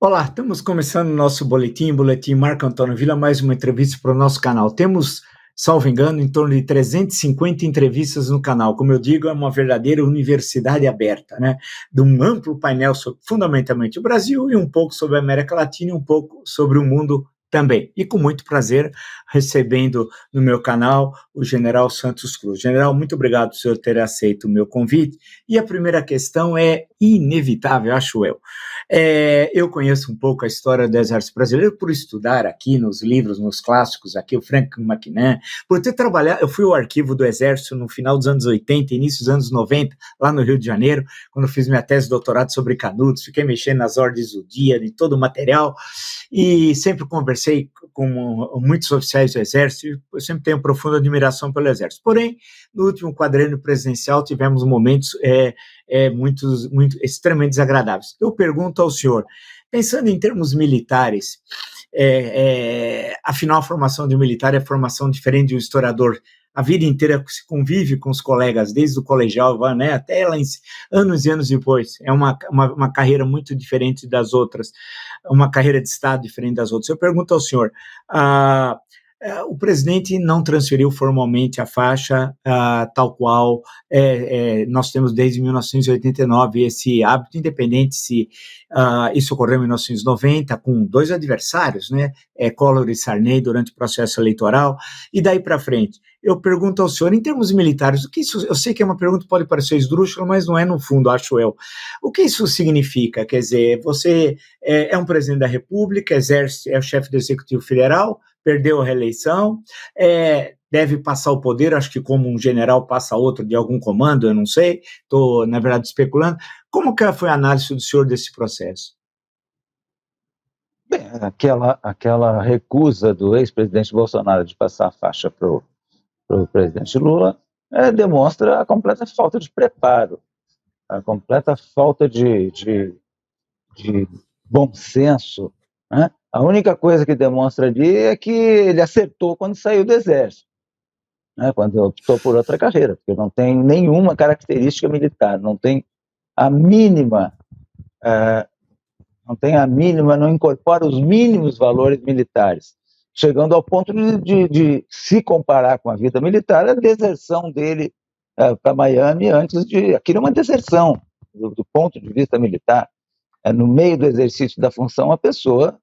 Olá, estamos começando o nosso boletim Marco Antônio Villa, mais uma entrevista para o nosso canal. Temos, salvo engano, em torno de 350 entrevistas no canal. Como eu digo, é uma verdadeira universidade aberta, né? De um amplo painel sobre, fundamentalmente, o Brasil e um pouco sobre a América Latina e um pouco sobre o mundo também. E com muito prazer, recebendo no meu canal o General Santos Cruz. General, muito obrigado por senhor ter aceito o meu convite. E a primeira questão é inevitável, acho eu. Eu conheço um pouco a história do Exército Brasileiro por estudar aqui nos livros, nos clássicos, aqui o Franklin McNair, por ter trabalhado, eu fui ao arquivo do Exército no final dos anos 80, início dos anos 90, lá no Rio de Janeiro, quando fiz minha tese de doutorado sobre Canudos, fiquei mexendo nas ordens do dia, de todo o material, e sempre conversei com muitos oficiais do Exército, eu sempre tenho profunda admiração pelo Exército. Porém, no último quadrênio presidencial tivemos momentos extremamente desagradáveis. Eu pergunto ao senhor, pensando em termos militares, afinal a formação de um militar é formação diferente de um historiador. A vida inteira se convive com os colegas, desde o colegial, né, até lá anos e anos depois. É uma carreira muito diferente das outras, uma carreira de Estado diferente das outras. Eu pergunto ao senhor, o presidente não transferiu formalmente a faixa, tal qual nós temos desde 1989 esse hábito, independente se isso ocorreu em 1990, com dois adversários, né, Collor e Sarney, durante o processo eleitoral, e daí para frente. Eu pergunto ao senhor, em termos militares, o que isso, eu sei que é uma pergunta que pode parecer esdrúxula, mas não é no fundo, acho eu. O que isso significa? Quer dizer, você é um presidente da República, exerce, é o chefe do Executivo Federal, perdeu a reeleição, deve passar o poder, acho que como um general passa outro de algum comando, eu não sei, estou, na verdade, especulando. Como que foi a análise do senhor desse processo? Bem, aquela recusa do ex-presidente Bolsonaro de passar a faixa para o presidente Lula demonstra a completa falta de preparo, a completa falta de bom senso, né? A única coisa que demonstra ali é que ele acertou quando saiu do Exército, né? Quando optou por outra carreira, porque não tem nenhuma característica militar, não tem a mínima, não incorpora os mínimos valores militares, chegando ao ponto de se comparar com a vida militar, a deserção dele para Miami antes de... Aquilo é uma deserção do ponto de vista militar. No meio do exercício da função, a pessoa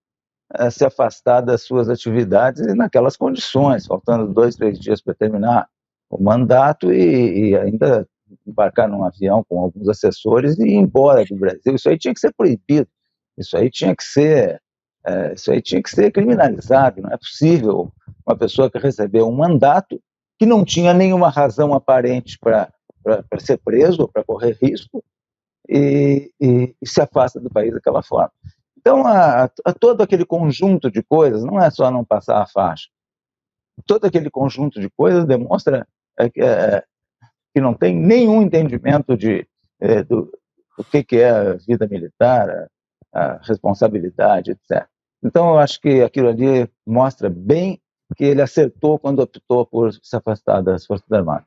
se afastar das suas atividades e naquelas condições, faltando 2, 3 dias para terminar o mandato e ainda embarcar num avião com alguns assessores e ir embora do Brasil. Isso aí tinha que ser proibido, isso aí tinha que ser criminalizado. Não é possível uma pessoa que recebeu um mandato que não tinha nenhuma razão aparente para ser preso ou para correr risco e se afasta do país daquela forma. Então, todo aquele conjunto de coisas, não é só não passar a faixa, todo aquele conjunto de coisas demonstra que não tem nenhum entendimento do que é a vida militar, a responsabilidade, etc. Então, eu acho que aquilo ali mostra bem que ele acertou quando optou por se afastar das Forças Armadas.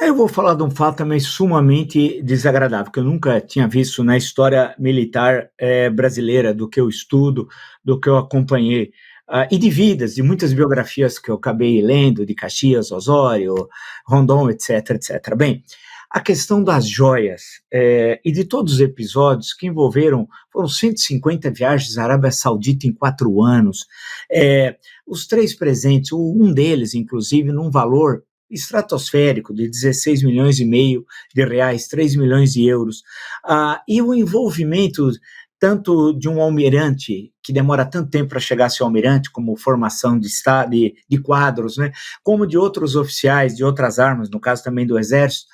Eu vou falar de um fato também sumamente desagradável, que eu nunca tinha visto na história militar brasileira, do que eu estudo, do que eu acompanhei, e de vidas, de muitas biografias que eu acabei lendo, de Caxias, Osório, Rondon, etc, etc. Bem, a questão das joias e de todos os episódios que envolveram, foram 150 viagens à Arábia Saudita em 4 anos, os 3 presentes, um deles, inclusive, num valor estratosférico de 16 milhões e meio de reais, 3 milhões de euros, e o envolvimento tanto de um almirante, que demora tanto tempo para chegar a ser almirante, como formação de quadros, né, como de outros oficiais, de outras armas, no caso também do Exército.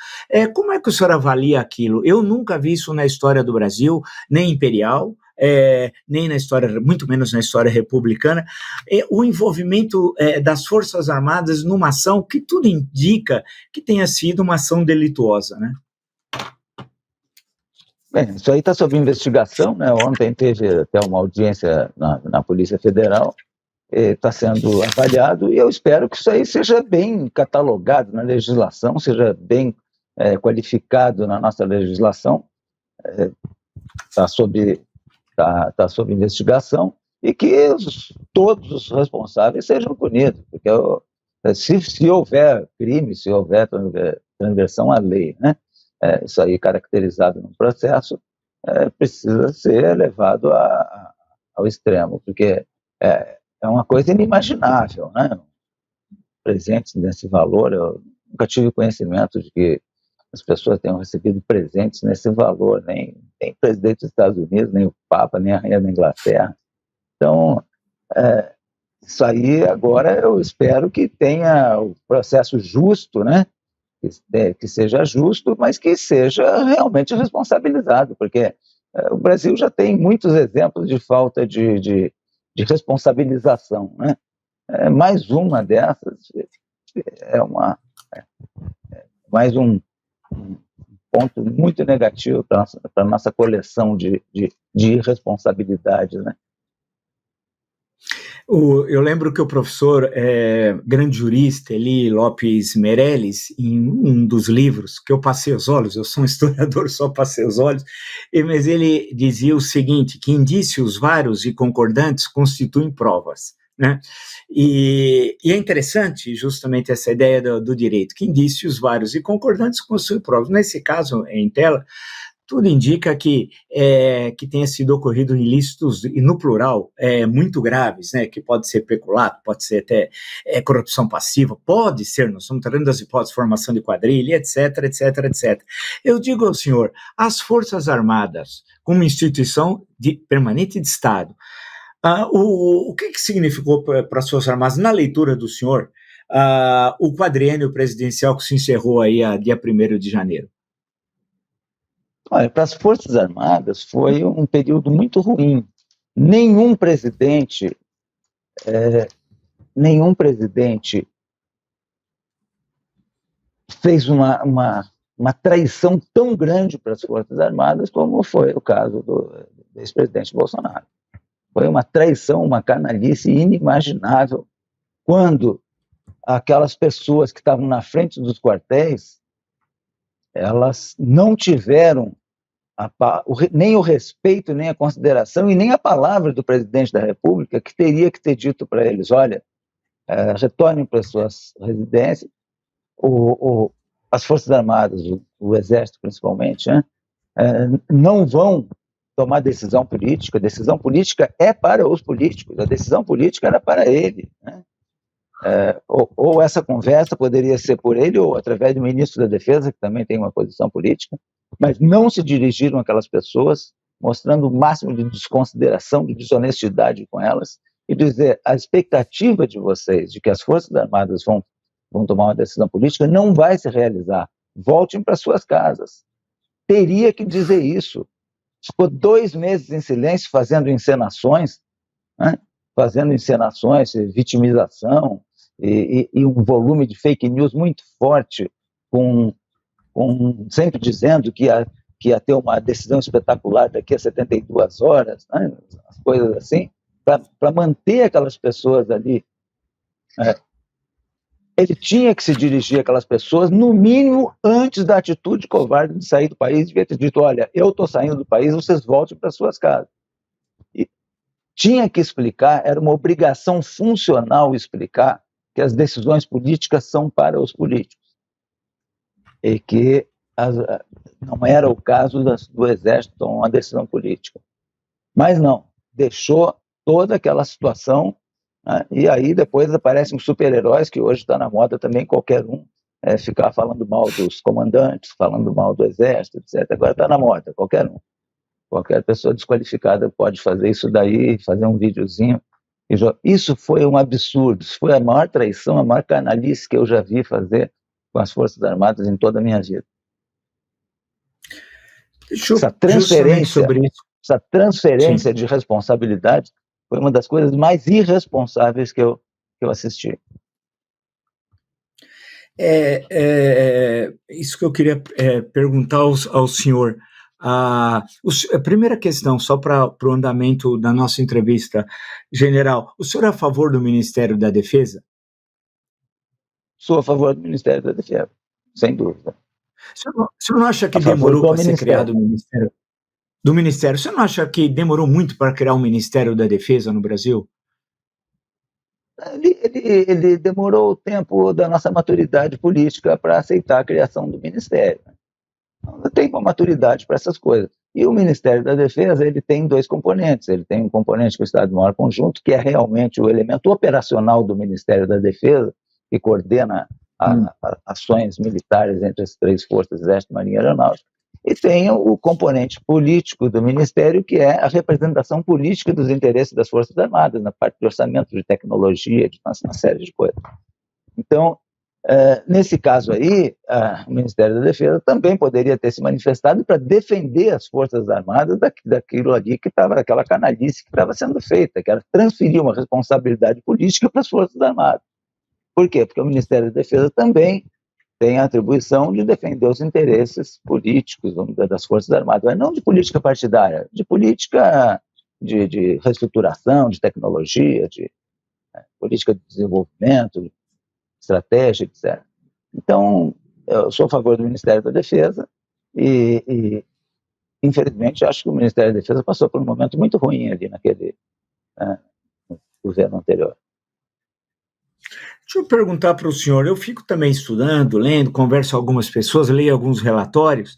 Como é que o senhor avalia aquilo? Eu nunca vi isso na história do Brasil, nem imperial, nem na história, muito menos na história republicana, o envolvimento das Forças Armadas numa ação que tudo indica que tenha sido uma ação delituosa, né? Bem, isso aí está sob investigação, né? Ontem teve até uma audiência na Polícia Federal, está sendo avaliado, e eu espero que isso aí seja bem catalogado na legislação, seja bem qualificado na nossa legislação. Está sob tá sob investigação, e que todos os responsáveis sejam punidos, porque se houver crime, se houver transgressão à lei, né, isso aí caracterizado no processo, precisa ser levado ao extremo, porque é uma coisa inimaginável, né? Presentes nesse valor, eu nunca tive conhecimento de que as pessoas tenham recebido presentes nesse valor, nem o presidente dos Estados Unidos, nem o Papa, nem a Rainha da Inglaterra. Então, isso aí agora eu espero que tenha o processo justo, né? Que seja justo, mas que seja realmente responsabilizado, porque o Brasil já tem muitos exemplos de falta de responsabilização, né? Mais uma dessas mais um ponto muito negativo para a nossa coleção de irresponsabilidades, né? Eu lembro que o professor, grande jurista, Eli Lopes Meirelles, em um dos livros, que eu passei os olhos, eu sou um historiador, só passei os olhos, mas ele dizia o seguinte, que indícios vários e concordantes constituem provas, né? E é interessante justamente essa ideia do direito, que indícios vários e concordantes constituem provas. Nesse caso, em tela, tudo indica que tenha sido ocorrido ilícitos, e no plural, muito graves, né, que pode ser peculato, pode ser até corrupção passiva, pode ser, nós estamos tratando das hipóteses de formação de quadrilha, etc, etc, etc. Eu digo ao senhor, as Forças Armadas, como instituição permanente de Estado, o que significou para as Forças Armadas, na leitura do senhor, o quadriênio presidencial que se encerrou aí a dia 1º de janeiro? Olha, para as Forças Armadas foi um período muito ruim. Nenhum presidente fez uma traição tão grande para as Forças Armadas como foi o caso do ex-presidente Bolsonaro. Foi uma traição, uma canalice inimaginável, quando aquelas pessoas que estavam na frente dos quartéis, elas não tiveram nem o respeito, nem a consideração e nem a palavra do presidente da República, que teria que ter dito para eles, olha, retornem para suas residências, as Forças Armadas, o Exército principalmente, né, não vão tomar decisão política. A decisão política é para os políticos, a decisão política era para ele, né? Ou essa conversa poderia ser por ele ou através do ministro da Defesa, que também tem uma posição política, mas não se dirigiram àquelas pessoas, mostrando o máximo de desconsideração, de desonestidade com elas, e dizer, a expectativa de vocês, de que as Forças Armadas vão tomar uma decisão política, não vai se realizar. Voltem para suas casas. Teria que dizer isso. Ficou 2 meses em silêncio, fazendo encenações, né? Vitimização, e um volume de fake news muito forte, sempre dizendo que ia ter uma decisão espetacular daqui a 72 horas, né? As coisas assim, para manter aquelas pessoas ali. Ele tinha que se dirigir àquelas pessoas, no mínimo, antes da atitude covarde de sair do país, devia ter dito, olha, eu estou saindo do país, vocês voltem para suas casas. E tinha que explicar, era uma obrigação funcional explicar que as decisões políticas são para os políticos. E que não era o caso do Exército tomar uma decisão política. Mas não, deixou toda aquela situação, né? E aí depois aparecem os super-heróis, que hoje está na moda também, qualquer um ficar falando mal dos comandantes, falando mal do Exército, etc. Agora está na moda, qualquer um. Qualquer pessoa desqualificada pode fazer isso daí, fazer um videozinho. Isso foi um absurdo, isso foi a maior traição, a maior canalice que eu já vi fazer com as Forças Armadas em toda a minha vida. Essa transferência de responsabilidade foi uma das coisas mais irresponsáveis que eu assisti. Isso que eu queria perguntar ao senhor. A primeira questão, só para o andamento da nossa entrevista, general, o senhor é a favor do Ministério da Defesa? Sou a favor do Ministério da Defesa, sem dúvida. O senhor não acha que demorou para ser criado o Ministério? do Ministério. Você não acha que demorou muito para criar um Ministério da Defesa no Brasil? Ele demorou o tempo da nossa maturidade política para aceitar a criação do Ministério. Não tem uma maturidade para essas coisas. E o Ministério da Defesa, ele tem dois componentes. Ele tem um componente que é o Estado-Maior Conjunto, que é realmente o elemento operacional do Ministério da Defesa, que coordena ações militares entre as três forças, Exército, Marinha e Aeronáutica. E tem o componente político do Ministério, que é a representação política dos interesses das Forças Armadas, na parte de orçamento, de tecnologia, de uma série de coisas. Então, nesse caso aí, o Ministério da Defesa também poderia ter se manifestado para defender as Forças Armadas daquilo ali que estava, daquela canalice que estava sendo feita, que era transferir uma responsabilidade política para as Forças Armadas. Por quê? Porque o Ministério da Defesa também tem a atribuição de defender os interesses políticos das Forças Armadas, mas não de política partidária, de política de reestruturação, de tecnologia, de política de desenvolvimento, estratégia, etc. Então, eu sou a favor do Ministério da Defesa e infelizmente, acho que o Ministério da Defesa passou por um momento muito ruim ali naquele governo anterior. Deixa eu perguntar para o senhor, eu fico também estudando, lendo, converso com algumas pessoas, leio alguns relatórios,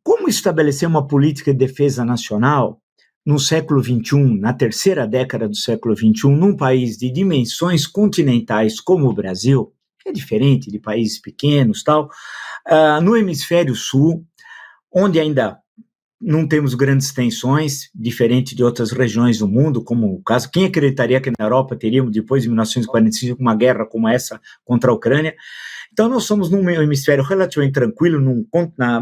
como estabelecer uma política de defesa nacional no século XXI, na terceira década do século XXI, num país de dimensões continentais como o Brasil, que é diferente de países pequenos, no hemisfério sul, onde ainda não temos grandes tensões, diferente de outras regiões do mundo, como o caso, quem acreditaria que na Europa teríamos, depois de 1945, uma guerra como essa contra a Ucrânia? Então, nós somos num hemisfério relativamente tranquilo,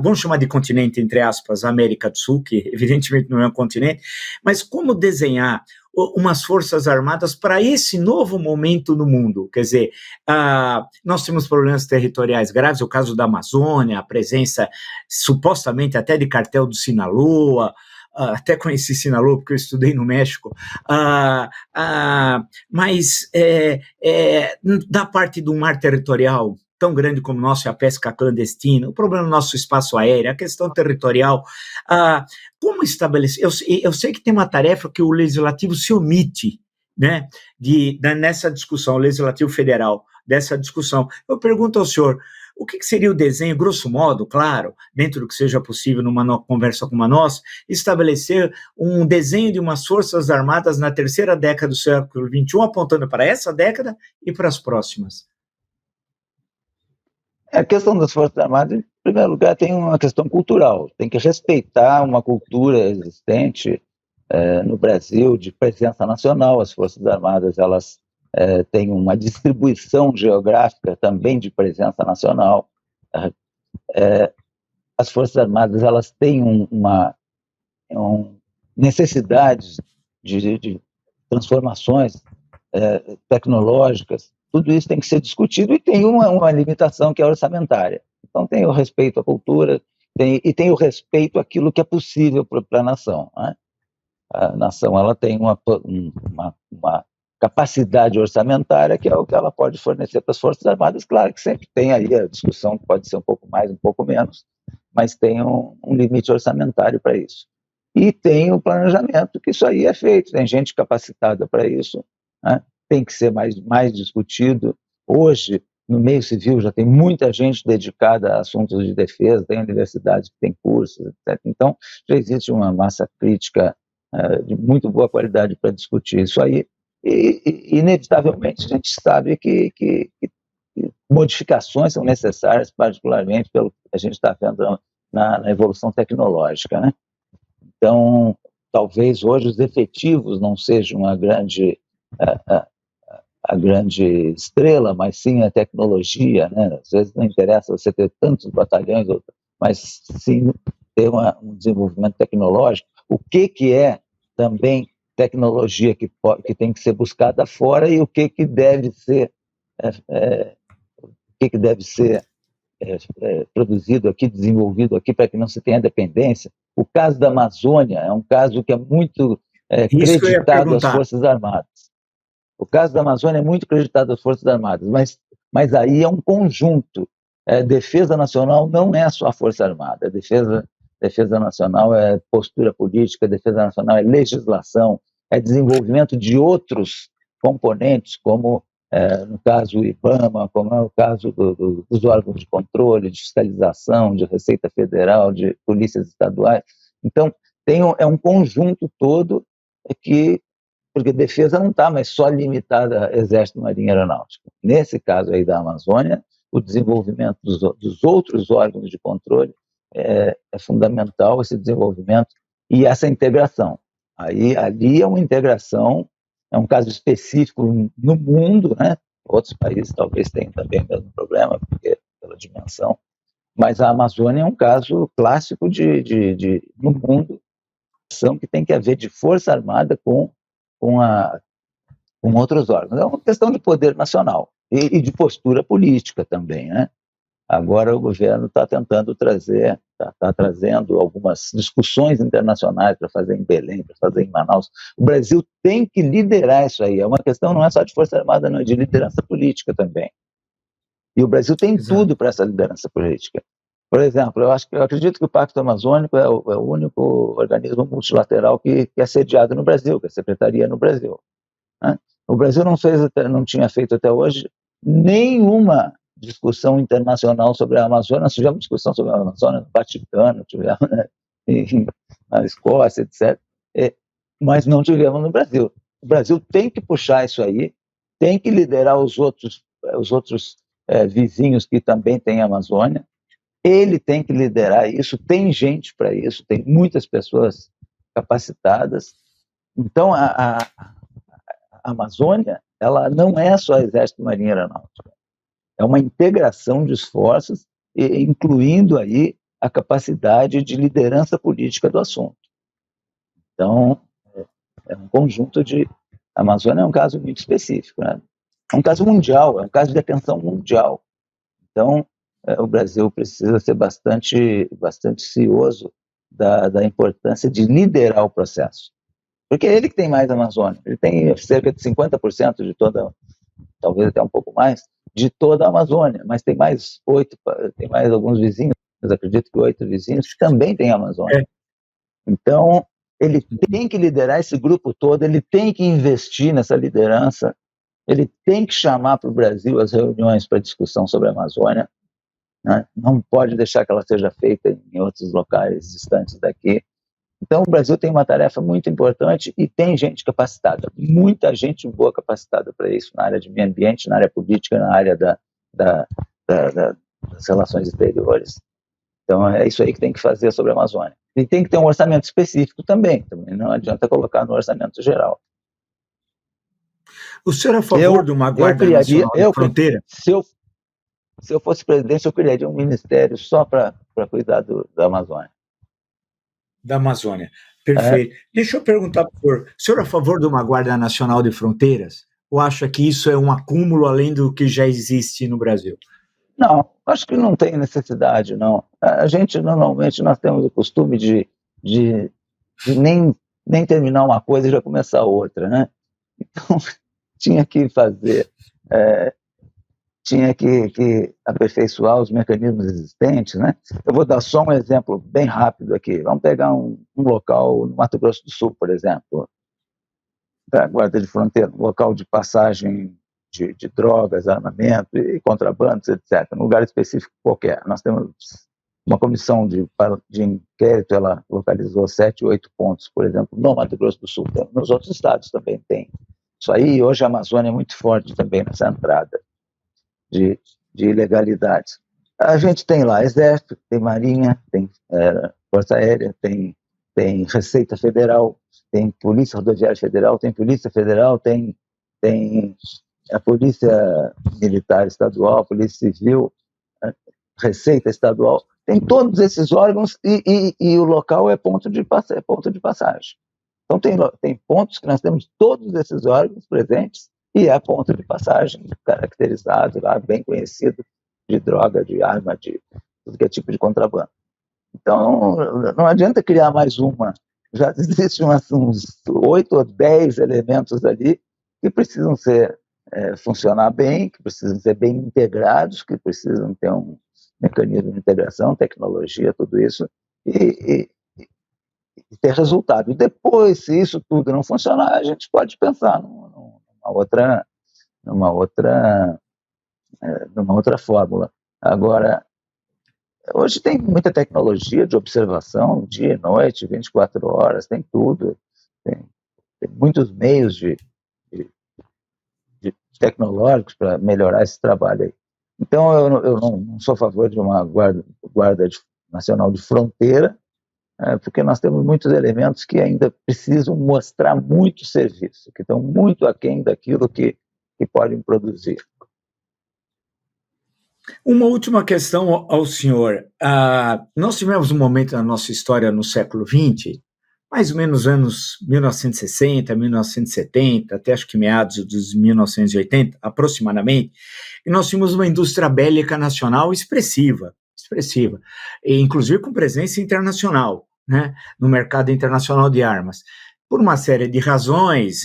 vamos chamar de continente, entre aspas, América do Sul, que evidentemente não é um continente, mas como desenhar umas forças armadas para esse novo momento no mundo? Quer dizer, nós temos problemas territoriais graves, o caso da Amazônia, a presença supostamente até de cartel do Sinaloa, até conheci Sinaloa porque eu estudei no México, mas da parte do mar territorial tão grande como o nosso é a pesca clandestina, o problema do nosso espaço aéreo, a questão territorial, como estabelecer? Eu sei que tem uma tarefa que o Legislativo se omite, né, nessa discussão, o Legislativo Federal, dessa discussão. Eu pergunto ao senhor, o que seria o desenho, grosso modo, claro, dentro do que seja possível numa conversa como a nossa, estabelecer um desenho de umas forças armadas na terceira década do século XXI, apontando para essa década e para as próximas? A questão das Forças Armadas, em primeiro lugar, tem uma questão cultural. Tem que respeitar uma cultura existente no Brasil de presença nacional. As Forças Armadas, elas têm uma distribuição geográfica também de presença nacional. As Forças Armadas, elas têm uma necessidade de transformações tecnológicas. Tudo isso tem que ser discutido e tem uma limitação que é orçamentária. Então tem o respeito à cultura e tem o respeito àquilo que é possível para a nação, né? A nação, ela tem uma capacidade orçamentária que é o que ela pode fornecer para as Forças Armadas. Claro que sempre tem aí a discussão que pode ser um pouco mais, um pouco menos, mas tem um limite orçamentário para isso. E tem o planejamento, que isso aí é feito, tem gente capacitada para isso, né? Tem que ser mais discutido. Hoje, no meio civil, já tem muita gente dedicada a assuntos de defesa, tem universidades que têm cursos, etc. Então, já existe uma massa crítica de muito boa qualidade para discutir isso aí. E, inevitavelmente, a gente sabe que modificações são necessárias, particularmente pelo que a gente está vendo na evolução tecnológica, né? Então, talvez hoje os efetivos não sejam a grande estrela, mas sim a tecnologia, né? Às vezes não interessa você ter tantos batalhões, mas sim ter um desenvolvimento tecnológico. O que é também tecnologia que tem que ser buscada fora e o que deve ser produzido aqui, desenvolvido aqui, para que não se tenha dependência. O caso da Amazônia é um caso que é muito creditado às Forças Armadas. O caso da Amazônia é muito creditado às Forças Armadas, mas aí é um conjunto. Defesa nacional não é só a Força Armada, a defesa Defesa nacional é postura política, defesa nacional é legislação, é desenvolvimento de outros componentes, como no caso do IBAMA, como é o caso dos órgãos de controle, de fiscalização, de Receita Federal, de polícias estaduais. Então, é um conjunto todo porque defesa não está mais só limitada a Exército, Marinha e Aeronáutica. Nesse caso aí da Amazônia, o desenvolvimento dos outros órgãos de controle é fundamental, esse desenvolvimento e essa integração. Ali é uma integração, é um caso específico no mundo, né? Outros países talvez tenham também o mesmo problema, pela dimensão, mas a Amazônia é um caso clássico no mundo, que tem que haver de força armada com outros órgãos. É uma questão de poder nacional e de postura política também, né? Agora o governo está tentando está trazendo algumas discussões internacionais para fazer em Belém, para fazer em Manaus. O Brasil tem que liderar isso aí. É uma questão não é só de força armada, não, é de liderança política também. E o Brasil tem tudo para essa liderança política. Por exemplo, eu acredito que o Pacto Amazônico é o único organismo multilateral que é sediado no Brasil, que é a Secretaria no Brasil, né? O Brasil não tinha feito até hoje nenhuma discussão internacional sobre a Amazônia. Nós tivemos discussão sobre a Amazônia no Vaticano, tivemos, né, na Escócia, etc., mas não tivemos no Brasil. O Brasil tem que puxar isso aí, tem que liderar os outros vizinhos que também têm a Amazônia. Ele tem que liderar isso, tem gente para isso, tem muitas pessoas capacitadas. Então, a Amazônia, ela não é só Exército, Marinha e Aeronáutica. É uma integração de esforços, incluindo aí a capacidade de liderança política do assunto. Então, é um conjunto de... A Amazônia é um caso muito específico, né? É um caso mundial, é um caso de atenção mundial. Então, o Brasil precisa ser bastante cioso da importância de liderar o processo. Porque é ele que tem mais Amazônia. Ele tem cerca de 50% de toda, talvez até um pouco mais, de toda a Amazônia, mas tem mais alguns vizinhos, mas acredito que 8 vizinhos que também têm Amazônia. Então, ele tem que liderar esse grupo todo, ele tem que investir nessa liderança, ele tem que chamar para o Brasil as reuniões para discussão sobre a Amazônia, né? Não pode deixar que ela seja feita em outros locais distantes daqui. Então, o Brasil tem uma tarefa muito importante e tem gente capacitada, muita gente boa capacitada para isso, na área de meio ambiente, na área política, na área das relações exteriores. Então, é isso aí que tem que fazer sobre a Amazônia. E tem que ter um orçamento específico também não adianta colocar no orçamento geral. O senhor é a favor de uma Guarda Nacional de Fronteira? Se eu fosse presidente, eu criaria um ministério só para cuidar da Amazônia. Da Amazônia. Perfeito. Deixa eu perguntar para o senhor é a favor de uma Guarda Nacional de Fronteiras? Ou acha que isso é um acúmulo além do que já existe no Brasil? Não, acho que não tem necessidade, não. A gente, normalmente, nós temos o costume de nem terminar uma coisa e já começar outra, né? Então, tinha que fazer... tinha que aperfeiçoar os mecanismos existentes, né? Eu vou dar só um exemplo bem rápido aqui. Vamos pegar um local no Mato Grosso do Sul, por exemplo, da Guarda de Fronteira, um local de passagem de drogas, armamento e contrabandos, etc., num lugar específico qualquer. Nós temos uma comissão de inquérito, ela localizou 7, 8 pontos, por exemplo, no Mato Grosso do Sul. Nos outros estados também tem. Isso aí, hoje a Amazônia é muito forte também nessa entrada de ilegalidades. A gente tem lá Exército, tem Marinha, tem Força Aérea, tem Receita Federal, tem Polícia Rodoviária Federal, tem Polícia Federal, tem a Polícia Militar Estadual, Polícia Civil, Receita Estadual, tem todos esses órgãos e o local é ponto de passagem. Então tem pontos que nós temos todos esses órgãos presentes e é ponto de passagem caracterizado lá, bem conhecido, de droga, de arma, de tudo que é tipo de contrabando. Então, não adianta criar mais uma. Já existem uns 8 ou 10 elementos ali que precisam funcionar bem, que precisam ser bem integrados, que precisam ter um mecanismo de integração, tecnologia, tudo isso, e, e ter resultado. E depois, se isso tudo não funcionar, a gente pode pensar numa outra, numa outra fórmula. Agora, hoje tem muita tecnologia de observação, dia e noite, 24 horas, tem tudo. Tem muitos meios de tecnológicos para melhorar esse trabalho aí. Então, eu não sou a favor de uma guarda nacional de fronteira, porque nós temos muitos elementos que ainda precisam mostrar muito serviço, que estão muito aquém daquilo que podem produzir. Uma última questão ao senhor. Nós tivemos um momento na nossa história no século XX, mais ou menos anos 1960, 1970, até acho que meados dos 1980, aproximadamente, e nós tínhamos uma indústria bélica nacional expressiva, e inclusive com presença internacional, né, no mercado internacional de armas. Por uma série de razões,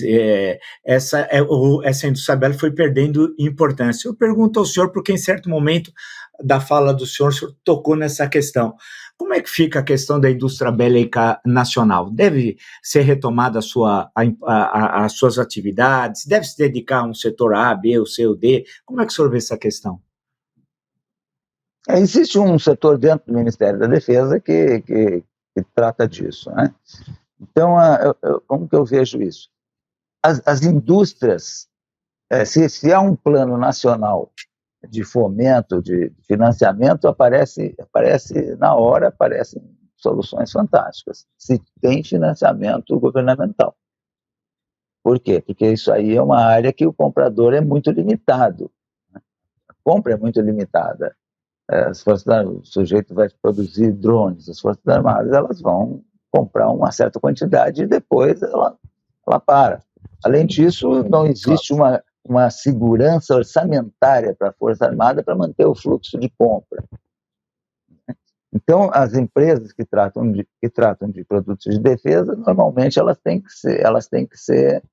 essa indústria bélica foi perdendo importância. Eu pergunto ao senhor, porque em certo momento da fala do senhor, o senhor tocou nessa questão. Como é que fica a questão da indústria bélica nacional? Deve ser retomada as suas atividades? Deve se dedicar a um setor A, B, ou C ou D? Como é que o senhor vê essa questão? Existe um setor dentro do Ministério da Defesa que trata disso, né? Então, como que eu vejo isso? As indústrias, se há um plano nacional de fomento, de financiamento, aparece na hora, aparecem soluções fantásticas, se tem financiamento governamental. Por quê? Porque isso aí é uma área que o comprador é muito limitado. A compra é muito limitada. O sujeito vai produzir drones, as Forças Armadas elas vão comprar uma certa quantidade e depois ela para. Além disso, não existe uma segurança orçamentária para a Força Armada para manter o fluxo de compra. Então, as empresas que tratam de produtos de defesa, normalmente elas têm que ser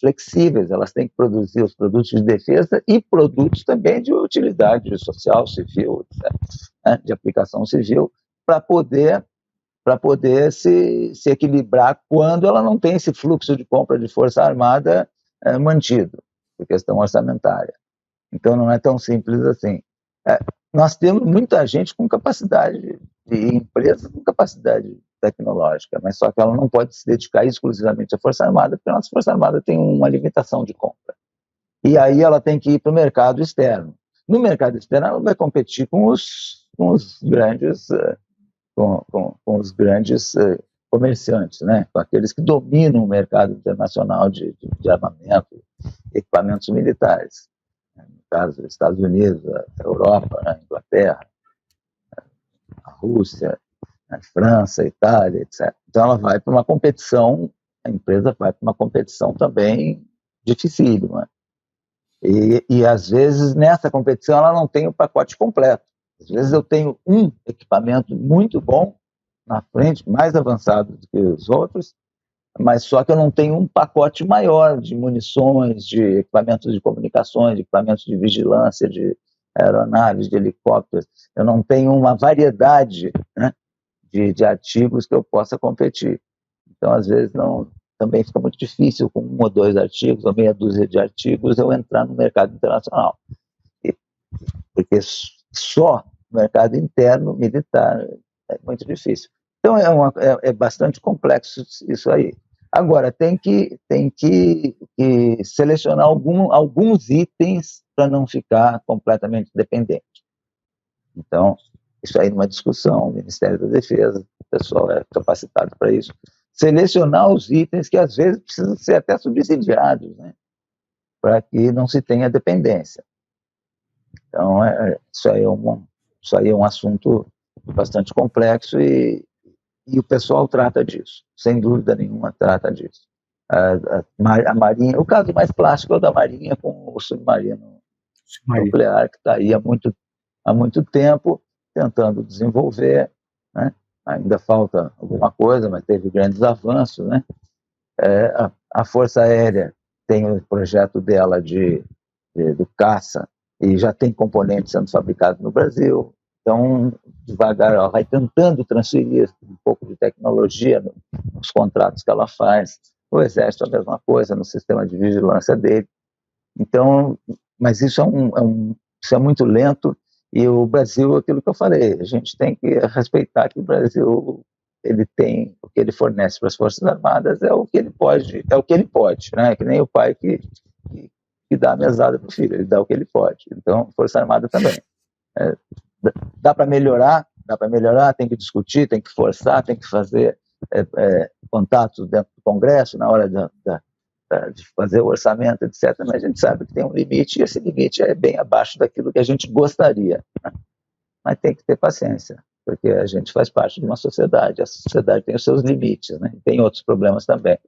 flexíveis, elas têm que produzir os produtos de defesa e produtos também de utilidade social, civil, etc., né, de aplicação civil, para poder se equilibrar quando ela não tem esse fluxo de compra de Força Armada mantido, por questão orçamentária. Então, não é tão simples assim. Nós temos muita gente com capacidade, e empresas com capacidade tecnológica, mas só que ela não pode se dedicar exclusivamente à Força Armada, porque a nossa Força Armada tem uma limitação de compra. E aí ela tem que ir para o mercado externo. No mercado externo, ela vai competir com os grandes, com os grandes comerciantes, né? Com aqueles que dominam o mercado internacional de armamento, equipamentos militares. No caso, dos Estados Unidos, a Europa, a Inglaterra, a Rússia, a França, a Itália, etc. Então, ela vai para uma competição, a empresa vai para uma competição também dificílima. E, às vezes, nessa competição, ela não tem o pacote completo. Às vezes, eu tenho um equipamento muito bom na frente, mais avançado do que os outros, mas só que eu não tenho um pacote maior de munições, de equipamentos de comunicações, de equipamentos de vigilância, de aeronaves, de helicópteros. Eu não tenho uma variedade, né, de artigos que eu possa competir. Então, às vezes, também fica muito difícil com um ou dois artigos, ou meia dúzia de artigos, eu entrar no mercado internacional. Porque só no mercado interno, militar, é muito difícil. Então, é bastante complexo isso aí. Agora, tem que selecionar alguns itens para não ficar completamente dependente. Então, isso aí numa discussão, o Ministério da Defesa, o pessoal é capacitado para isso. Selecionar os itens que, às vezes, precisam ser até subsidiados, né, para que não se tenha dependência. Então, isso aí é um assunto bastante complexo e o pessoal trata disso, sem dúvida nenhuma trata disso. A Marinha, o caso mais clássico é o da Marinha com o submarino nuclear, que está aí há muito tempo tentando desenvolver, né? Ainda falta alguma coisa, mas teve grandes avanços, né? A Força Aérea tem o projeto dela do caça, e já tem componentes sendo fabricados no Brasil. Então, devagar, ela vai tentando transferir um pouco de tecnologia nos contratos que ela faz. O Exército é a mesma coisa, no sistema de vigilância dele. Então, mas isso isso é muito lento, e o Brasil, aquilo que eu falei, a gente tem que respeitar que o Brasil, ele tem, o que ele fornece para as Forças Armadas é o que ele pode, né? Que nem o pai que dá a mesada para o filho, ele dá o que ele pode. Então, a Força Armada também. Dá para melhorar, tem que discutir, tem que forçar, tem que fazer contatos dentro do Congresso na hora de fazer o orçamento, etc. Mas a gente sabe que tem um limite, e esse limite é bem abaixo daquilo que a gente gostaria, né? Mas tem que ter paciência, porque a gente faz parte de uma sociedade, a sociedade tem os seus limites, né? Tem outros problemas também.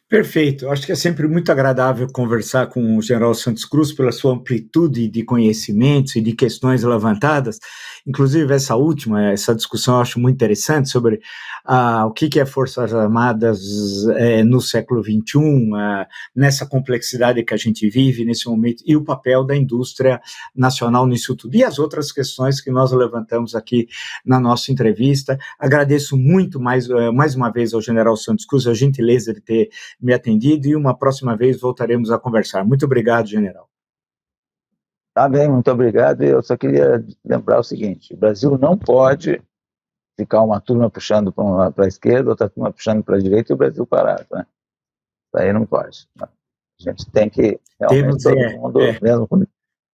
Perfeito. Acho que é sempre muito agradável conversar com o General Santos Cruz pela sua amplitude de conhecimentos e de questões levantadas. Inclusive, essa discussão eu acho muito interessante sobre o que é Forças Armadas no século XXI, nessa complexidade que a gente vive nesse momento, e o papel da indústria nacional nisso tudo. E as outras questões que nós levantamos aqui na nossa entrevista. Agradeço muito mais uma vez ao General Santos Cruz a gentileza de ter me atendido, e uma próxima vez voltaremos a conversar. Muito obrigado, general. Tá bem, muito obrigado. Eu só queria lembrar o seguinte: o Brasil não pode ficar uma turma puxando para a esquerda, outra turma puxando para a direita e o Brasil parado, né? Isso aí não pode. A gente tem que realmente, todo mundo,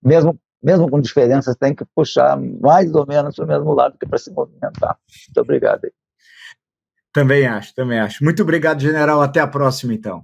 mesmo com diferenças, tem que puxar mais ou menos para o mesmo lado, que para se movimentar. Muito obrigado. Também acho. Muito obrigado, general. Até a próxima, então.